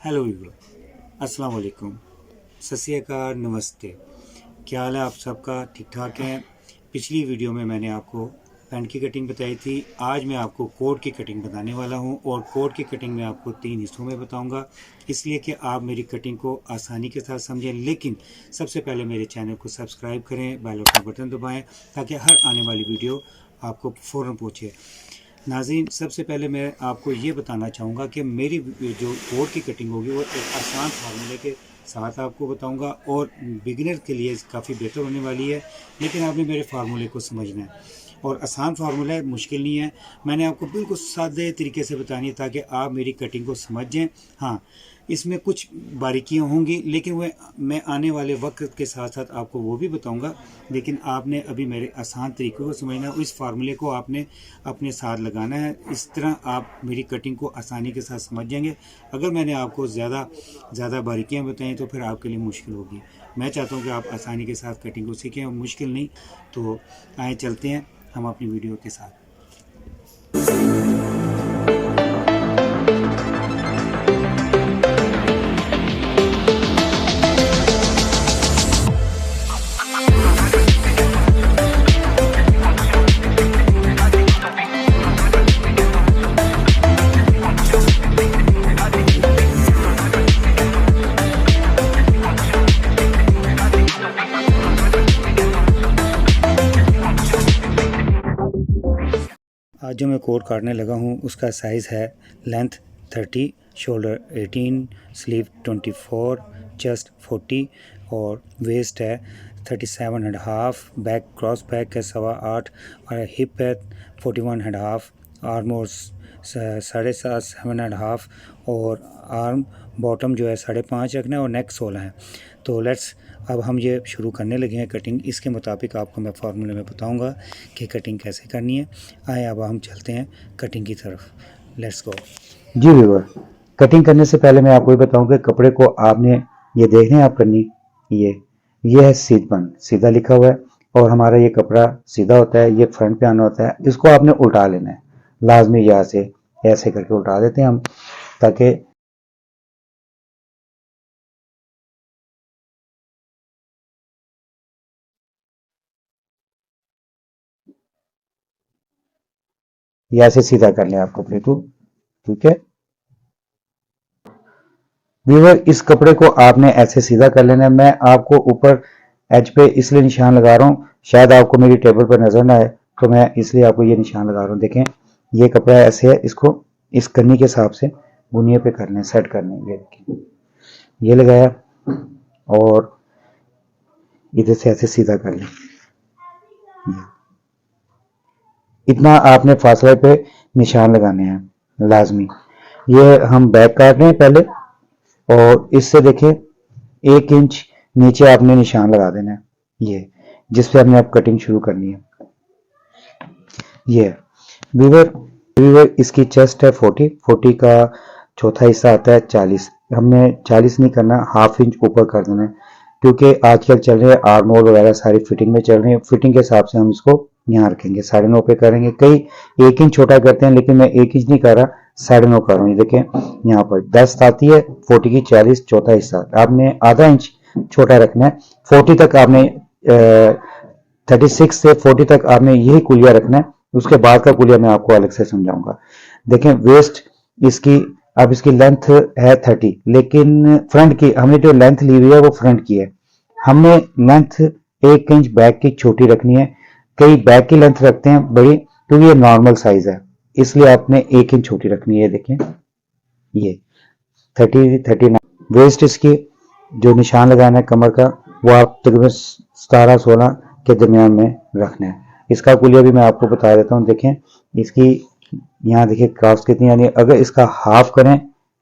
Hello viewer, अस्सलाम वालेकुम, सत श्री अकाल, नमस्ते। क्या हाल है आप सबका? ठीक ठाक हैं? पिछली वीडियो में मैंने आपको पैंट की कटिंग बताई थी। आज मैं आपको कोट की कटिंग बताने वाला हूं और कोट की कटिंग मैं आपको 3 हिस्सों में बताऊंगा, इसलिए कि आप मेरी कटिंग को आसानी के साथ समझें। लेकिन सबसे पहले मेरे चैनल को सब्सक्राइब करें, बेल आइकन बटन दबाएँ ताकि हर आने वाली वीडियो आपको फ़ौरन पहुँचे। नाज़रीन, सबसे पहले मैं आपको ये बताना चाहूँगा कि मेरी जो कोट की कटिंग होगी वो एक आसान फार्मूले के साथ आपको बताऊँगा और बिगिनर के लिए काफ़ी बेहतर होने वाली है। लेकिन आपने मेरे फार्मूले को समझना है और आसान फार्मूला है, मुश्किल नहीं है। मैंने आपको बिल्कुल सादे तरीके से बतानी है ताकि आप मेरी कटिंग को समझ जाएँ। हाँ, इसमें कुछ बारीकियाँ होंगी लेकिन वह मैं आने वाले वक्त के साथ साथ आपको वो भी बताऊंगा। लेकिन आपने अभी मेरे आसान तरीक़ों को समझना है, इस फार्मूले को आपने अपने साथ लगाना है। इस तरह आप मेरी कटिंग को आसानी के साथ समझ जाएंगे। अगर मैंने आपको ज़्यादा बारीकियाँ बताएं तो फिर आपके लिए मुश्किल होगी। मैं चाहता हूँ कि आप आसानी के साथ कटिंग को सीखें और मुश्किल नहीं। तो आए चलते हैं हम अपनी वीडियो के साथ। आज जो मैं कोट काटने लगा हूँ उसका साइज़ है लेंथ 30, शोल्डर 18, स्लीव 24, चेस्ट 40 और वेस्ट है 37.5, बैक क्रॉस बैक है 8.25 और हिप है 41.5, आर्म और 7.5 7.5 और आर्म बॉटम जो है 5.5 रखना है और नेक 16 है। तो लेट्स अब हम ये शुरू करने लगे हैं कटिंग। इसके मुताबिक आपको मैं फार्मूले में बताऊंगा कि कटिंग कैसे करनी है। आए अब हम चलते हैं कटिंग की तरफ। Let's go. जी व्यूअर, कटिंग करने से पहले मैं आपको ये बताऊं कि कपड़े को आपने ये देखना है आप करनी ये है सीधा लिखा हुआ है और हमारा ये कपड़ा सीधा होता है, ये फ्रंट पे आना होता है। इसको आपने उल्टा लेना है, लाजमी यहाँ से ऐसे करके उल्टा देते हैं हम ताकि यहाँ से सीधा कर लें आप कपड़े को। ठीक है व्यूअर, इस कपड़े को आपने ऐसे सीधा कर लेना है। मैं आपको ऊपर एज पे इसलिए निशान लगा रहा हूँ, शायद आपको मेरी टेबल पर नजर ना आए तो मैं इसलिए आपको ये निशान लगा रहा हूँ। देखें ये कपड़ा ऐसे है, इसको इस कन्नी के हिसाब से बुनिया पे कर लें, सेट कर लें। ये देखिए ये लगाया और इधर से ऐसे सीधा कर लें। इतना आपने फासले पे निशान लगाने हैं लाजमी। ये हम बैक काट रहे हैं पहले और इससे देखें 1 इंच नीचे आपने निशान लगा देना है, ये जिस पे आपने आप कटिंग शुरू करनी है। ये वीवर इसकी चेस्ट है 40 का चौथा हिस्सा आता है 40। हमने 40 नहीं करना, हाफ इंच ऊपर कर देना है क्योंकि आजकल चल रहे हैं आर्म होल वगैरह सारी फिटिंग में चल रही है। फिटिंग के हिसाब से हम इसको यहाँ रखेंगे, 9.5 पे करेंगे। कई 1 इंच छोटा करते हैं लेकिन मैं 1 इंच नहीं कर रहा, 9.5 कर रहा हूँ। ये देखें यहाँ पर 10 आती है, 40 की 40 चौथा हिस्सा आपने आधा इंच छोटा रखना है। 40 तक आपने 36 से 40 तक आपने यही कुलिया रखना है, उसके बाद का कुलिया मैं आपको अलग से समझाऊंगा। देखें वेस्ट इसकी अब इसकी लेंथ है 30 लेकिन फ्रंट की हमने जो लेंथ ली हुई है वो फ्रंट की है। हमने लेंथ 1 इंच बैक की छोटी रखनी है। कई बैक की लेंथ रखते हैं बड़ी क्योंकि ये नॉर्मल साइज है, इसलिए आपने 1 इंच छोटी रखनी है। देखें ये 39 वेस्ट इसकी जो निशान लगाना है कमर का वो आप तकरीबन 17-16 के दरमियान में रखना है। इसका कुलिया भी मैं आपको बता देता हूँ। देखें इसकी यहाँ देखिए क्रॉस कितनी आनी है। अगर इसका हाफ करें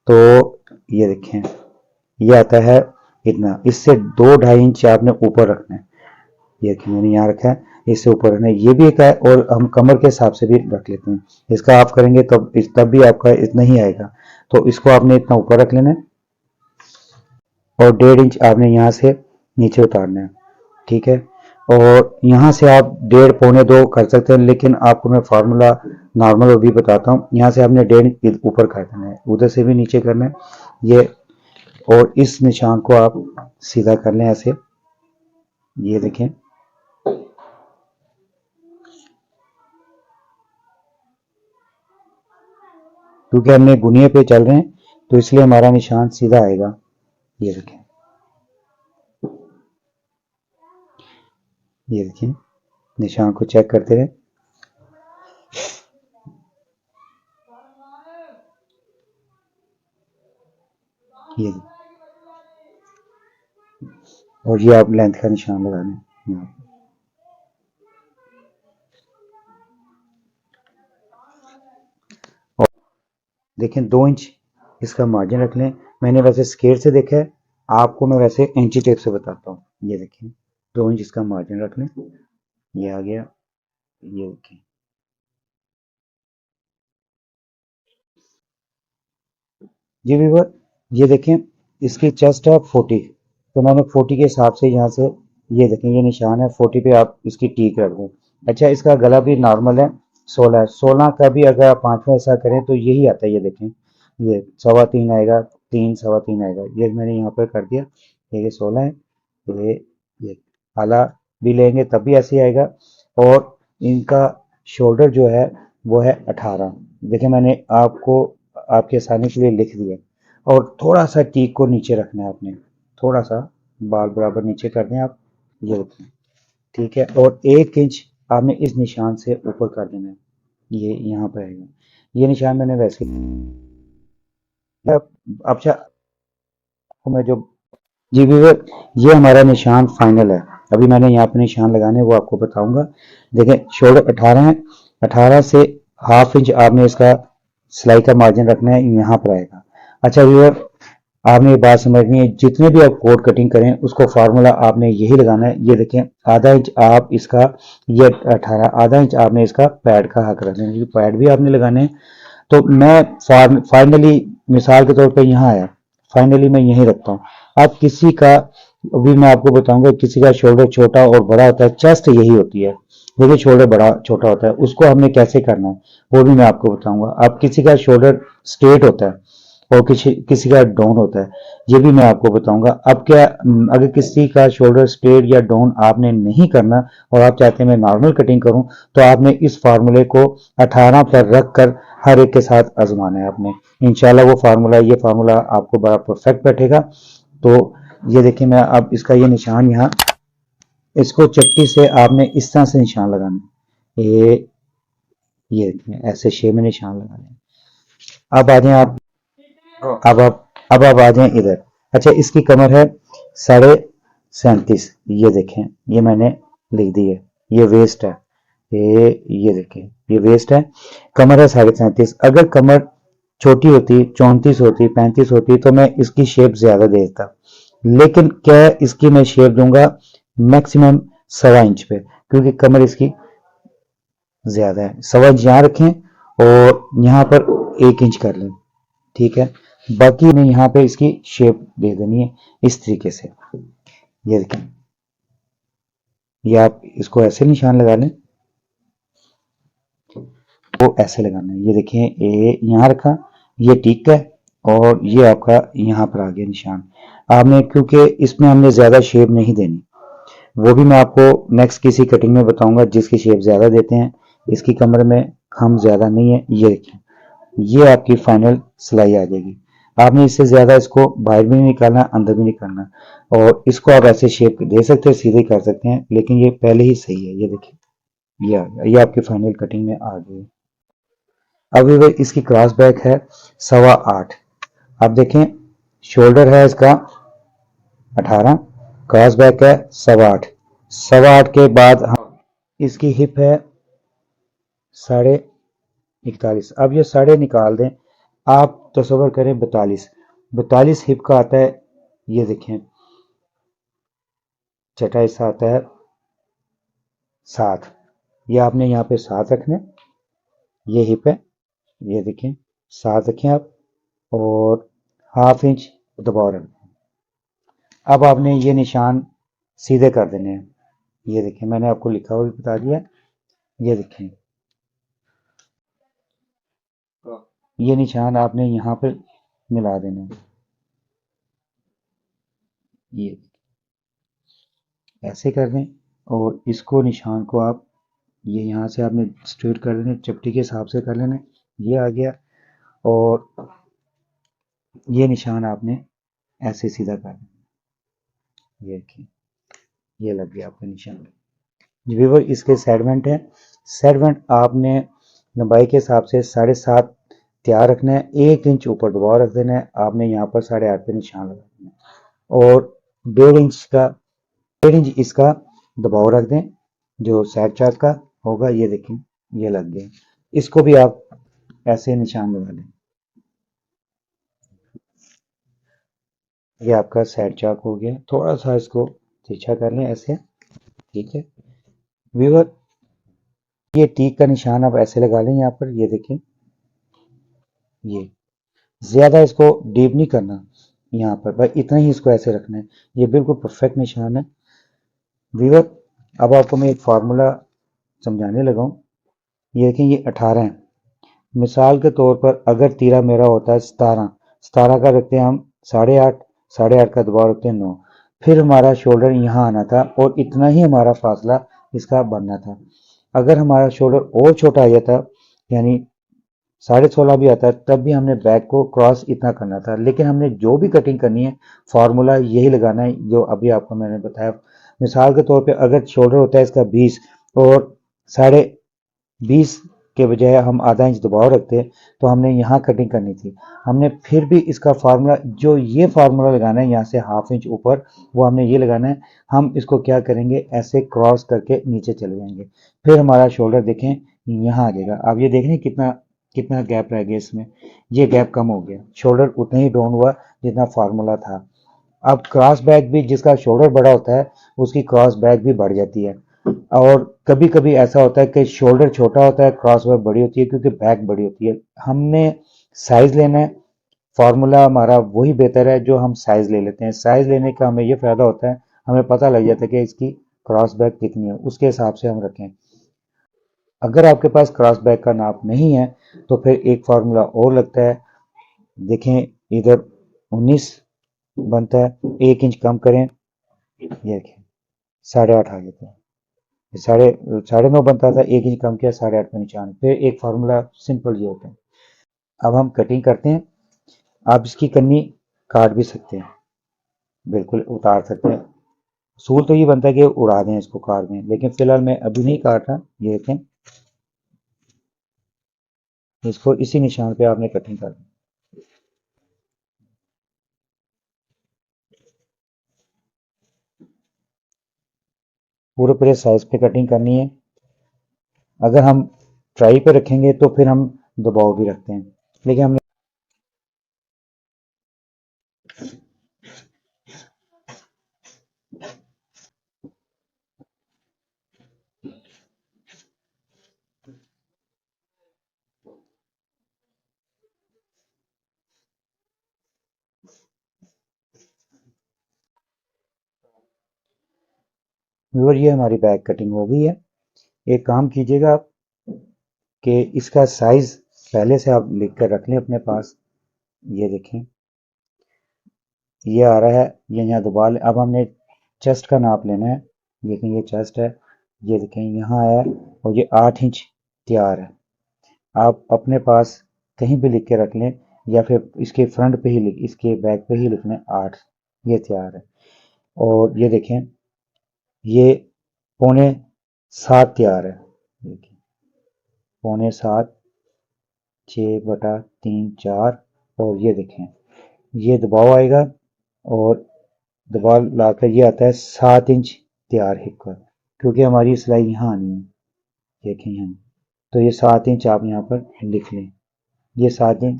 तो ये देखें ये आता है इतना, इससे 2-2.5 इंच आपने ऊपर रखना है। ये देखिए मैंने यहाँ रखा है, इससे ऊपर रखना है। ये भी एक है और हम कमर के हिसाब से भी रख लेते हैं। इसका हाफ करेंगे तब भी आपका इतना ही आएगा, तो इसको आपने इतना ऊपर रख लेना है और 1.5 इंच आपने यहाँ से नीचे उतारना है। ठीक है, और यहाँ से आप 1.5 पौने 2 कर सकते हैं, लेकिन आपको मैं फार्मूला नॉर्मल भी बताता हूँ। यहाँ से आपने 1.5 ऊपर कर देना है, उधर से भी नीचे करना है। ये और इस निशान को आप सीधा कर लें ऐसे, ये देखें, क्योंकि हमने गुनिये पे चल रहे हैं तो इसलिए हमारा निशान सीधा आएगा। ये देखें, ये देखिए, निशान को चेक करते रहे। ये और ये आप लेंथ का निशान लगा लें यहाँ पे। और देखें 2 इंच इसका मार्जिन रख लें। मैंने वैसे स्केल से देखा है, आपको मैं वैसे इंची टेप से बताता हूँ। ये देखें 2 इंच इसका मार्जिन रख लें, ये आ गया, ये देखें। जी व्यूअर, ये देखें इसकी चेस्ट है 40, तो मैंने 40 के हिसाब से यहाँ से, ये देखें ये निशान है 40 पे आप इसकी टीक रख दें। अच्छा, इसका गला भी नॉर्मल है 16 है। 16 का भी अगर आप 5वां हिस्सा करें तो यही आता है। ये देखें, ये 3.25 आएगा, 3 3.25 आएगा। ये मैंने यहाँ पर कर दिया, ये 16 है। ये आला भी लेंगे तब भी ऐसे ही आएगा। और इनका शोल्डर जो है वो है 18। देखिए मैंने आपको आपके आसानी के लिए लिख दिया। और थोड़ा सा टीक को नीचे रखना है आपने, थोड़ा सा बाल बराबर नीचे कर दें आप, ये रखें, ठीक है। और 1 इंच आपने इस निशान से ऊपर कर देना है, ये यहाँ पर आएगा। ये निशान मैंने वैसे, अच्छा मैं जो, जी व्यूअर, ये हमारा निशान फाइनल है। अभी मैंने यहाँ पे निशान लगाने वो आपको बताऊंगा। देखें शोल्डर 18 है, 18 से ½ इंच आपने इसका सिलाई का मार्जिन रखना है, यहाँ पर आएगा। अच्छा व्यूअर, आपने ये बात समझनी है, जितने भी आप कोट कटिंग करें उसको फार्मूला आपने यही लगाना है। ये देखें ½ इंच आप इसका, ये 18, ½ इंच आपने इसका पैड का हक रखना है, पैड भी आपने लगाने हैं। तो मैं फाइनली मिसाल के तौर पे यहाँ आया, फाइनली मैं यही रखता हूँ। आप किसी का, अभी मैं आपको बताऊंगा, किसी का शोल्डर छोटा और बड़ा होता है, चेस्ट यही होती है, देखिए शोल्डर बड़ा छोटा होता है, उसको हमने कैसे करना है वो भी मैं आपको बताऊंगा। आप किसी का शोल्डर स्ट्रेट होता है और किसी का डाउन होता है, ये भी मैं आपको बताऊंगा। अब क्या, अगर किसी का शोल्डर स्ट्रेट या डाउन आपने नहीं करना और आप चाहते हैं मैं नॉर्मल कटिंग करूं, तो आपने इस फार्मूले को 18 पर रख कर हर एक के साथ आजमाना है आपने। इंशाल्लाह वो फार्मूला, ये फार्मूला आपको बड़ा परफेक्ट बैठेगा। तो ये देखिए, मैं अब इसका ये निशान यहाँ, इसको चट्टी से आपने इस तरह से निशान लगाना है, ये देखिए ऐसे शेप में निशान लगाना है। अब आ जाए आप, अब आप आ जाएं इधर। अच्छा, इसकी कमर है 37.5, ये देखें, ये मैंने लिख दी है। ये वेस्ट है, ये देखें, ये वेस्ट है। कमर है 37.5। अगर कमर छोटी होती, 34 होती, 35 होती, तो मैं इसकी शेप ज्यादा दे देता, लेकिन क्या इसकी मैं शेप दूंगा मैक्सिमम 1.25 इंच पे, क्योंकि कमर इसकी ज्यादा है। 1.25 इंच यहाँ रखें और यहाँ पर 1 इंच कर लें, ठीक है। बाकी ने यहाँ पे इसकी शेप दे देनी है इस तरीके से। ये देखें, ये आप इसको ऐसे निशान लगा लें, वो ऐसे लगाना है। ये देखें, ए यहाँ रखा, ये टिक है, और ये आपका यहाँ पर आ गया निशान। आपने, क्योंकि इसमें हमने ज्यादा शेप नहीं देनी, वो भी मैं आपको नेक्स्ट किसी कटिंग में बताऊंगा जिसकी शेप ज्यादा देते हैं। इसकी कमर में खम ज्यादा नहीं है। ये देखें, ये आपकी फाइनल सिलाई आ जाएगी। आपने इससे ज्यादा इसको बाहर भी नहीं निकालना, अंदर भी नहीं करना। और इसको आप ऐसे शेप दे सकते हैं, सीधे कर सकते हैं, लेकिन ये पहले ही सही है। ये देखिए, ये आ गया, ये आपकी फाइनल कटिंग में आ गई। अब ये इसकी क्रॉस बैक है 8.25। आप देखें, शोल्डर है इसका 18, क्रॉस बैक है 8.25। 8.25 के बाद इसकी हिप है 41.5। अब ये साढ़े निकाल दें, आप तस्वर करें 42 हिप का आता है। ये देखें, छठा हिस्सा आता है 7, ये आपने यहाँ पे 7 रखना, ये हिप है, ये देखें 7 रखें आप, और ½ इंच दबाव रखें। अब आपने ये निशान सीधे कर देने हैं। ये देखें, मैंने आपको लिखा हुआ बता दिया। ये देखें, ये निशान आपने यहाँ पर मिला देना है। ये ऐसे कर दें और इसको निशान को आप ये यहाँ से आपने स्ट्रेट कर लेना, चपटी के हिसाब से कर लेना। ये आ गया और ये निशान आपने ऐसे सीधा कर देना। ये देखिए, ये लग गया आपका निशान। व्यूअर इसके सेगमेंट है, सेगमेंट आपने लंबाई के हिसाब से 7.5 तैयार रखना है, 1 इंच ऊपर दबाव रख देना है। आपने यहाँ पर 8.5 पे निशान लगा देना है और 1.5 इंच इसका दबाव रख दें जो साइड चाक का होगा। ये देखें, ये लग गया। इसको भी आप ऐसे निशान लगा दें। ये आपका साइड चाक हो गया। थोड़ा सा इसको तिरछा कर लें ऐसे, ठीक है व्यूअर। ये टीक का निशान आप ऐसे लगा लें यहाँ पर। ये देखें, ये ज्यादा इसको डीप नहीं करना यहाँ पर, बस इतना ही इसको ऐसे रखना है। ये बिल्कुल परफेक्ट निशान है व्यूअर। अब आपको मैं एक फार्मूला समझाने लगा हूँ। ये देखें, ये 18 है। मिसाल के तौर पर अगर तीरा मेरा होता है 17 का रखते हैं हम 8.5 का दबाव रखते हैं 9, फिर हमारा शोल्डर यहाँ आना था और इतना ही हमारा फासला इसका बनना था। अगर हमारा शोल्डर और छोटा आ जाता, यानी 16.5 भी आता, तब भी हमने बैक को क्रॉस इतना करना था। लेकिन हमने जो भी कटिंग करनी है फार्मूला यही लगाना है जो अभी आपको मैंने बताया। मिसाल के तौर पे अगर शोल्डर होता है इसका 20 और 20.5 के बजाय हम आधा इंच दबाव रखते तो हमने यहाँ कटिंग करनी थी। हमने फिर भी इसका फार्मूला, जो ये फार्मूला लगाना है यहाँ से 1/2 इंच ऊपर, वो हमने ये लगाना है। हम इसको क्या करेंगे, ऐसे क्रॉस करके नीचे चले जाएंगे, फिर हमारा शोल्डर देखें यहाँ आ जाएगा। आप ये देख रहे हैं कितना कितना गैप रह गया इसमें। ये गैप कम हो गया, शोल्डर उतना ही डाउन हुआ जितना फार्मूला था। अब क्रॉस बैक भी, जिसका शोल्डर बड़ा होता है उसकी क्रॉस बैक भी बढ़ जाती है। और कभी कभी ऐसा होता है कि शोल्डर छोटा होता है, क्रॉस बैक बड़ी होती है क्योंकि बैक बड़ी होती है। हमने साइज लेना है, फार्मूला हमारा वही बेहतर है जो हम साइज ले लेते हैं। साइज लेने का हमें ये फायदा होता है, हमें पता लग जाता है कि इसकी क्रॉस बैक कितनी है, उसके हिसाब से हम रखें। अगर आपके पास क्रॉस बैक का नाप नहीं है तो फिर एक फार्मूला और लगता है। देखें, इधर 19 बनता है, 1 इंच कम करें, ये देखें 8.5 आ जाता है। साढ़े 9 बनता था, 1 इंच कम किया, 8.5 पे निशान। फिर एक फार्मूला सिंपल ये होता है। अब हम कटिंग करते हैं। आप इसकी कन्नी काट भी सकते हैं, बिल्कुल उतार सकते हैं। सूल तो ये बनता है कि उड़ा दें इसको, काट दें, लेकिन फिलहाल मैं अभी नहीं काट रहा। ये देखें, इसको इसी निशान पे आपने कटिंग कर दी। पूरे पूरे साइज पे कटिंग करनी है। अगर हम ट्राई पे रखेंगे तो फिर हम दबाव भी रखते हैं, लेकिन हमने व्यूअर, ये हमारी बैक कटिंग हो गई है। एक काम कीजिएगा आप कि इसका साइज पहले से आप लिख कर रख लें अपने पास। ये देखें, ये आ रहा है, ये यहाँ दबा लें। अब हमने चेस्ट का नाप लेना है। देखें, ये चेस्ट है, ये देखें यहाँ आया है और ये 8 इंच तैयार है। आप अपने पास कहीं भी लिख के रख लें या फिर इसके फ्रंट पे ही लिख, इसके बैक पे ही लिख लें 8, ये तैयार है। और ये देखें, ये 6.25 तैयार है। देखिए 6.25, 6/3 4, और ये देखें ये दबाव आएगा और दबाव लाकर ये आता है 7 इंच तैयार हिप का, क्योंकि हमारी सिलाई यहाँ आनी है। देखें यहाँ, तो ये 7 इंच आप यहाँ पर लिख लें, ये 7 इंच।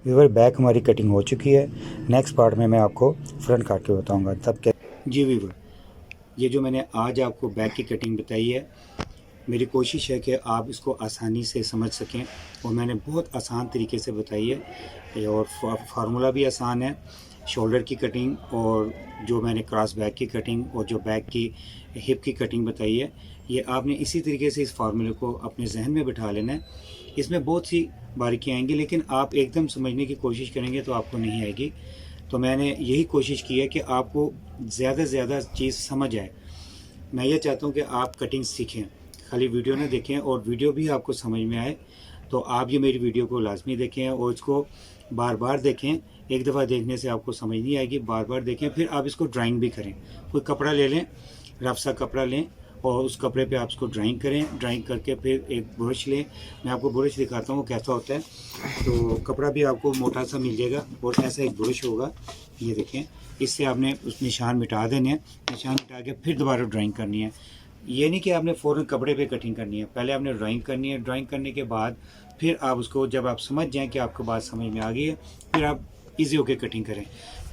व्यूअर, बैक हमारी कटिंग हो चुकी है। नेक्स्ट पार्ट में मैं आपको फ्रंट काट के बताऊंगा तब क्या। जी व्यूअर, ये जो मैंने आज आपको बैक की कटिंग बताई है, मेरी कोशिश है कि आप इसको आसानी से समझ सकें और मैंने बहुत आसान तरीके से बताई है और फार्मूला भी आसान है। शोल्डर की कटिंग और जो मैंने क्रॉस बैक की कटिंग और जो बैक की हिप की कटिंग बताई है, ये आपने इसी तरीके से इस फार्मूले को अपने जहन में बिठा लेना है। इसमें बहुत सी बारीकियाँ आएंगी, लेकिन आप एकदम समझने की कोशिश करेंगे तो आपको नहीं आएगी। तो मैंने यही कोशिश की है कि आपको ज़्यादा से ज़्यादा चीज़ समझ आए। मैं ये चाहता हूँ कि आप कटिंग सीखें, खाली वीडियो ना देखें, और वीडियो भी आपको समझ में आए तो आप ये मेरी वीडियो को लाजमी देखें और इसको बार बार देखें। एक दफ़ा देखने से आपको समझ नहीं आएगी, बार बार देखें। फिर आप इसको ड्राइंग भी करें। कोई कपड़ा ले लें, रफ सा कपड़ा लें और उस कपड़े पे आप इसको ड्राइंग करें। ड्राइंग करके फिर एक ब्रश लें। मैं आपको ब्रश दिखाता हूँ वो कैसा होता है। तो कपड़ा भी आपको मोटा सा मिल जाएगा और ऐसा एक ब्रश होगा, ये देखें। इससे आपने उस निशान मिटा देने हैं। निशान मिटा के फिर दोबारा ड्राइंग करनी है। ये नहीं कि आपने फ़ौरन कपड़े पे कटिंग करनी है, पहले आपने ड्राइंग करनी है। ड्राइंग करने के बाद फिर आप उसको, जब आप समझ जाएं कि आपको बात समझ में आ गई है, फिर आप इजी होके कटिंग करें।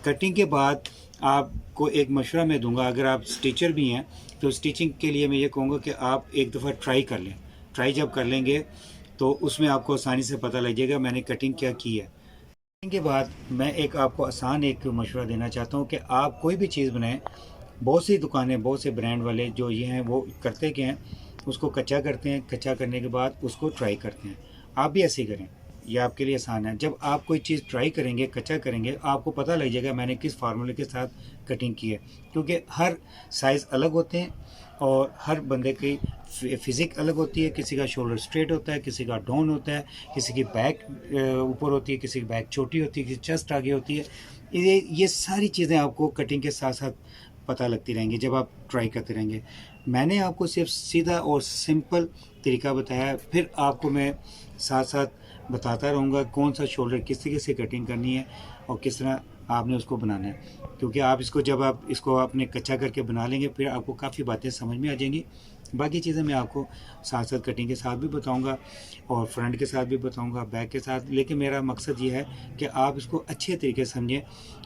कटिंग के बाद आपको एक मशवरा मैं दूंगा, अगर आप स्टिचर भी हैं तो स्टिचिंग के लिए मैं ये कहूँगा कि आप एक दफ़ा ट्राई कर लें। ट्राई जब कर लेंगे तो उसमें आपको आसानी से पता लग जाएगा मैंने कटिंग क्या की है। कटिंग के बाद मैं एक आपको आसान एक मशवरा देना चाहता हूँ कि आप कोई भी चीज़ बनाएं। बहुत सी दुकानें, बहुत से ब्रांड वाले जो ये हैं वो करते क्या हैं, उसको कच्चा करते हैं। कच्चा करने के बाद उसको ट्राई करते हैं। आप भी ऐसे ही करें, ये आपके लिए आसान है। जब आप कोई चीज़ ट्राई करेंगे, कच्चा करेंगे, आपको पता लग जाएगा मैंने किस फार्मूले के साथ कटिंग की है। क्योंकि हर साइज़ अलग होते हैं और हर बंदे की फिज़िक अलग होती है। किसी का शोल्डर स्ट्रेट होता है, किसी का डाउन होता है, किसी की बैक ऊपर होती है, किसी की बैक छोटी होती है, किसी की चेस्ट आगे होती है। ये सारी चीज़ें आपको कटिंग के साथ साथ पता लगती रहेंगी जब आप ट्राई करते रहेंगे। मैंने आपको सिर्फ सीधा और सिंपल तरीका बताया, फिर आपको मैं साथ साथ बताता रहूँगा कौन सा शोल्डर किस तरीके से कटिंग करनी है और किस तरह आपने उसको बनाना है। क्योंकि आप इसको, जब आप इसको अपने कच्चा करके बना लेंगे, फिर आपको काफ़ी बातें समझ में आ जाएंगी। बाकी चीज़ें मैं आपको साथ साथ कटिंग के साथ भी बताऊंगा और फ्रंट के साथ भी बताऊंगा, बैक के साथ। लेकिन मेरा मकसद ये है कि आप इसको अच्छे तरीके से समझें।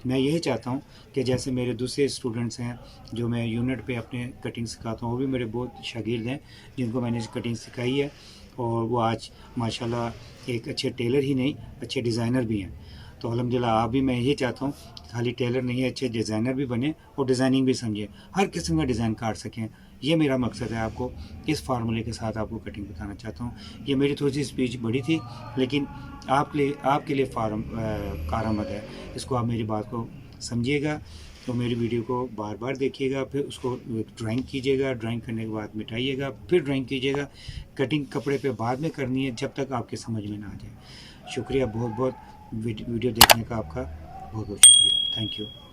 मैं यही चाहता हूं कि जैसे मेरे दूसरे स्टूडेंट्स हैं जो मैं यूनिट पे अपने कटिंग सिखाता हूँ, वो भी मेरे बहुत शागिर्द हैं जिनको मैंने कटिंग सिखाई है, और वो आज माशाल्लाह एक अच्छे टेलर ही नहीं, अच्छे डिज़ाइनर भी हैं। तो अल्हम्दुलिल्लाह आप भी, मैं यही चाहता हूँ खाली टेलर नहीं, अच्छे डिज़ाइनर भी बने और डिज़ाइनिंग भी समझें, हर किस्म का डिज़ाइन काट सकें। ये मेरा मकसद है। आपको इस फार्मूले के साथ आपको कटिंग बताना चाहता हूँ। ये मेरी थोड़ी सी स्पीच बड़ी थी, लेकिन आपके लिए कारआमद है। इसको आप मेरी बात को समझिएगा। तो मेरी वीडियो को बार बार देखिएगा, फिर उसको ड्राइंग कीजिएगा। ड्राइंग करने के बाद मिटाइएगा, फिर ड्राइंग कीजिएगा। कटिंग कपड़े पे बाद में करनी है, जब तक आपके समझ में ना आ जाए। शुक्रिया बहुत बहुत वीडियो देखने का, आपका बहुत बहुत शुक्रिया। Thank you.